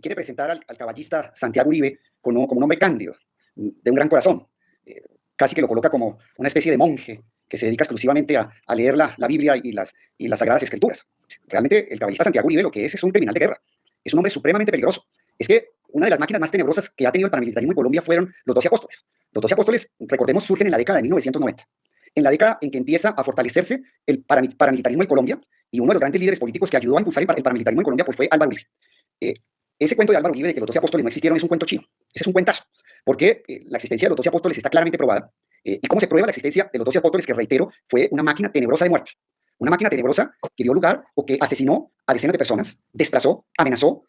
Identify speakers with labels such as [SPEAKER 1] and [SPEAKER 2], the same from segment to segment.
[SPEAKER 1] Quiere presentar al caballista Santiago Uribe como un hombre cándido, de un gran corazón. Casi que lo coloca como una especie de monje que se dedica exclusivamente a leer la Biblia y las Sagradas Escrituras. Realmente el caballista Santiago Uribe lo que es un criminal de guerra. Es un hombre supremamente peligroso. Es que una de las máquinas más tenebrosas que ha tenido el paramilitarismo en Colombia fueron los 12 apóstoles. Los 12 apóstoles, recordemos, surgen en la década de 1990. En la década en que empieza a fortalecerse el paramilitarismo en Colombia, y uno de los grandes líderes políticos que ayudó a impulsar el paramilitarismo en Colombia pues fue Álvaro Uribe. Ese cuento de Álvaro Uribe de que los 12 apóstoles no existieron es un cuento chino. Ese es un cuentazo, porque la existencia de los 12 apóstoles está claramente probada. ¿Y cómo se prueba la existencia de los 12 apóstoles? Que, reitero, fue una máquina tenebrosa de muerte. Una máquina tenebrosa que dio lugar o que asesinó a decenas de personas, desplazó, amenazó,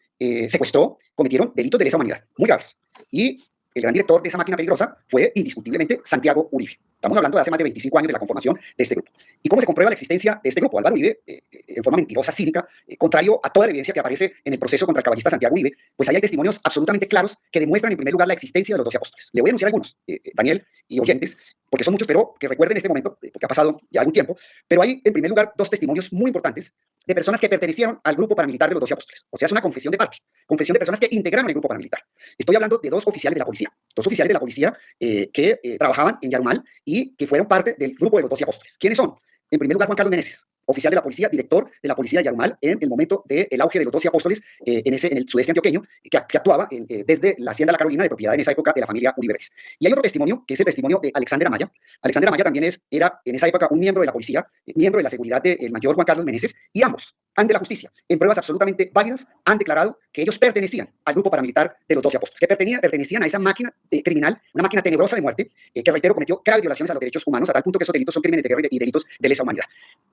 [SPEAKER 1] secuestró, cometieron delitos de lesa humanidad, muy graves. Y el gran director de esa máquina peligrosa fue indiscutiblemente Santiago Uribe. Estamos hablando de hace más de 25 años de la conformación de este grupo. ¿Y cómo se comprueba la existencia de este grupo? Álvaro Uribe, en forma mentirosa, cínica, contrario a toda la evidencia que aparece en el proceso contra el caballista Santiago Uribe, pues ahí hay testimonios absolutamente claros que demuestran en primer lugar la existencia de los 12 apóstoles. Le voy a anunciar algunos, Daniel y oyentes, porque son muchos, pero que recuerden este momento, porque ha pasado ya algún tiempo, pero hay en primer lugar dos testimonios muy importantes de personas que pertenecieron al grupo paramilitar de los 12 apóstoles. O sea, es una confesión de parte, confesión de personas que integraron el grupo paramilitar. Estoy hablando de dos oficiales de la policía que trabajaban en Yarumal y que fueron parte del grupo de los 12 apóstoles. ¿Quiénes son? En primer lugar, Juan Carlos Meneses, oficial de la policía, director de la policía de Yarumal en el momento del auge de los 12 apóstoles en el sudeste antioqueño, que actuaba desde la hacienda La Carolina, de propiedad en esa época de la familia Uribe Vélez. Y hay otro testimonio, que es el testimonio de Alexander Amaya. Alexander Amaya también era en esa época un miembro de la policía, miembro de la seguridad del mayor Juan Carlos Meneses, y ambos, ante la justicia, en pruebas absolutamente válidas, han declarado que ellos pertenecían al grupo paramilitar de los 12 apóstoles, que pertenecían a esa máquina criminal, una máquina tenebrosa de muerte, que, reitero, cometió graves violaciones a los derechos humanos, a tal punto que esos delitos son crímenes de guerra y delitos de lesa humanidad.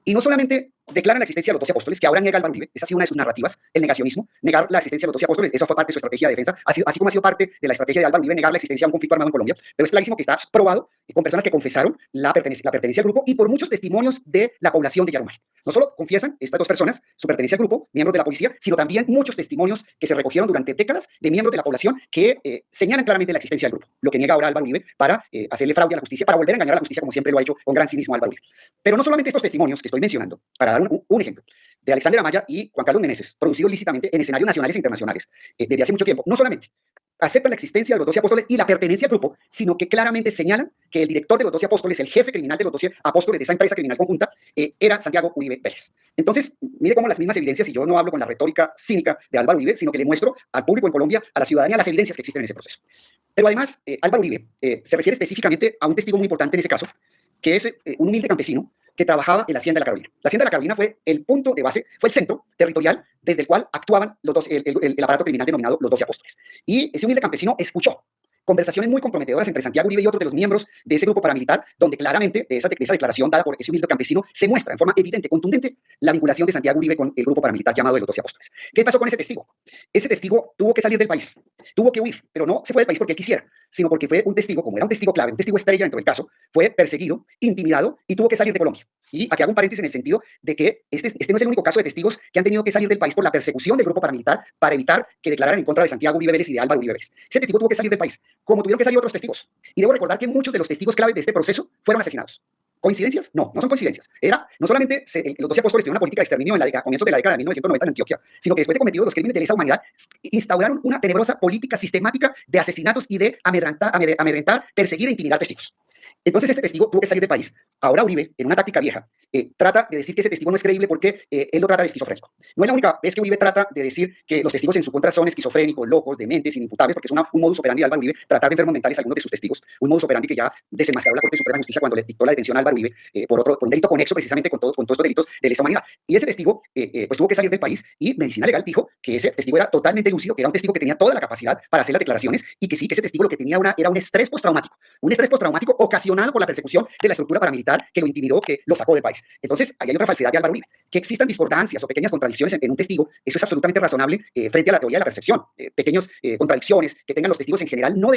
[SPEAKER 1] Y no solamente declaran la existencia de los 12 apóstoles, que ahora niega Álvaro Uribe, esa ha sido una de sus narrativas, el negacionismo, negar la existencia de los 12 apóstoles, eso fue parte de su estrategia de defensa, así como ha sido parte de la estrategia de Álvaro Uribe negar la existencia de un conflicto armado en Colombia, pero es clarísimo que está probado con personas que confesaron la pertenencia al grupo y por muchos testimonios de la población de Yarumal. No solo confiesan estas dos personas su pertenencia al grupo, miembros de la policía, sino también muchos testimonios que se recogieron durante décadas de miembros de la población que señalan claramente la existencia del grupo, lo que niega ahora Álvaro Uribe para hacerle fraude a la justicia, para volver a engañar a la justicia como siempre lo ha hecho con gran cinismo Álvaro Uribe. Pero no solamente estos testimonios que estoy mencionando, para dar un ejemplo, de Alexander Amaya y Juan Carlos Meneses, producidos lícitamente en escenarios nacionales e internacionales desde hace mucho tiempo, no solamente aceptan la existencia de los 12 apóstoles y la pertenencia al grupo, sino que claramente señalan que el director de los 12 apóstoles, el jefe criminal de los 12 apóstoles de esa empresa criminal conjunta, era Santiago Uribe Vélez. Entonces, mire cómo las mismas evidencias, y yo no hablo con la retórica cínica de Álvaro Uribe, sino que le muestro al público en Colombia, a la ciudadanía, las evidencias que existen en ese proceso. Pero además, Álvaro Uribe se refiere específicamente a un testigo muy importante en ese caso, que es un humilde campesino que trabajaba en la Hacienda de La Carolina. La Hacienda de La Carolina fue el punto de base, fue el centro territorial desde el cual actuaban el aparato criminal denominado los 12 apóstoles. Y ese humilde campesino escuchó conversaciones muy comprometedoras entre Santiago Uribe y otros de los miembros de ese grupo paramilitar, donde claramente de esa declaración dada por ese humilde campesino se muestra en forma evidente, contundente, la vinculación de Santiago Uribe con el grupo paramilitar llamado de los 12 Apóstoles. ¿Qué pasó con ese testigo? Ese testigo tuvo que salir del país, tuvo que huir, pero no se fue del país porque él quisiera, sino porque fue un testigo, como era un testigo clave, un testigo estrella dentro del caso, fue perseguido, intimidado y tuvo que salir de Colombia. Y aquí hago un paréntesis en el sentido de que este no es el único caso de testigos que han tenido que salir del país por la persecución del grupo paramilitar para evitar que declararan en contra de Santiago Uribe Vélez y de Álvaro Uribe Vélez. Ese testigo tuvo que salir del país, como tuvieron que salir otros testigos. Y debo recordar que muchos de los testigos clave de este proceso fueron asesinados. ¿Coincidencias? No, no son coincidencias. No solamente los 12 apóstoles tuvieron una política de exterminio a comienzos de la década de 1990 en Antioquia, sino que después de cometidos los crímenes de lesa humanidad, instauraron una tenebrosa política sistemática de asesinatos y de amedrentar, perseguir e intimidar testigos. Entonces este testigo tuvo que salir del país. Ahora Uribe, en una táctica vieja, trata de decir que ese testigo no es creíble porque él lo trata de esquizofrénico. No es la única vez que Uribe trata de decir que los testigos en su contra son esquizofrénicos, locos, dementes, inimputables, porque es un modus operandi de Álvaro Uribe tratar de enfermos mentales a algunos de sus testigos, un modus operandi que ya desenmascaró la Corte Suprema de Justicia cuando le dictó la detención a Álvaro Uribe por un delito conexo precisamente con todos estos delitos de lesa humanidad. Y ese testigo pues tuvo que salir del país y Medicina Legal dijo que ese testigo era totalmente lúcido, que era un testigo que tenía toda la capacidad para hacer las declaraciones y que sí, que ese testigo lo que tenía era un estrés postraumático ocasionado por la persecución de la estructura paramilitar que lo intimidó, que lo sacó del país. Entonces, ahí hay otra falsedad de Álvaro Uribe. Que existan discordancias o pequeñas contradicciones en un testigo, eso es absolutamente razonable frente a la teoría de la percepción. Pequeñas contradicciones que tengan los testigos en general no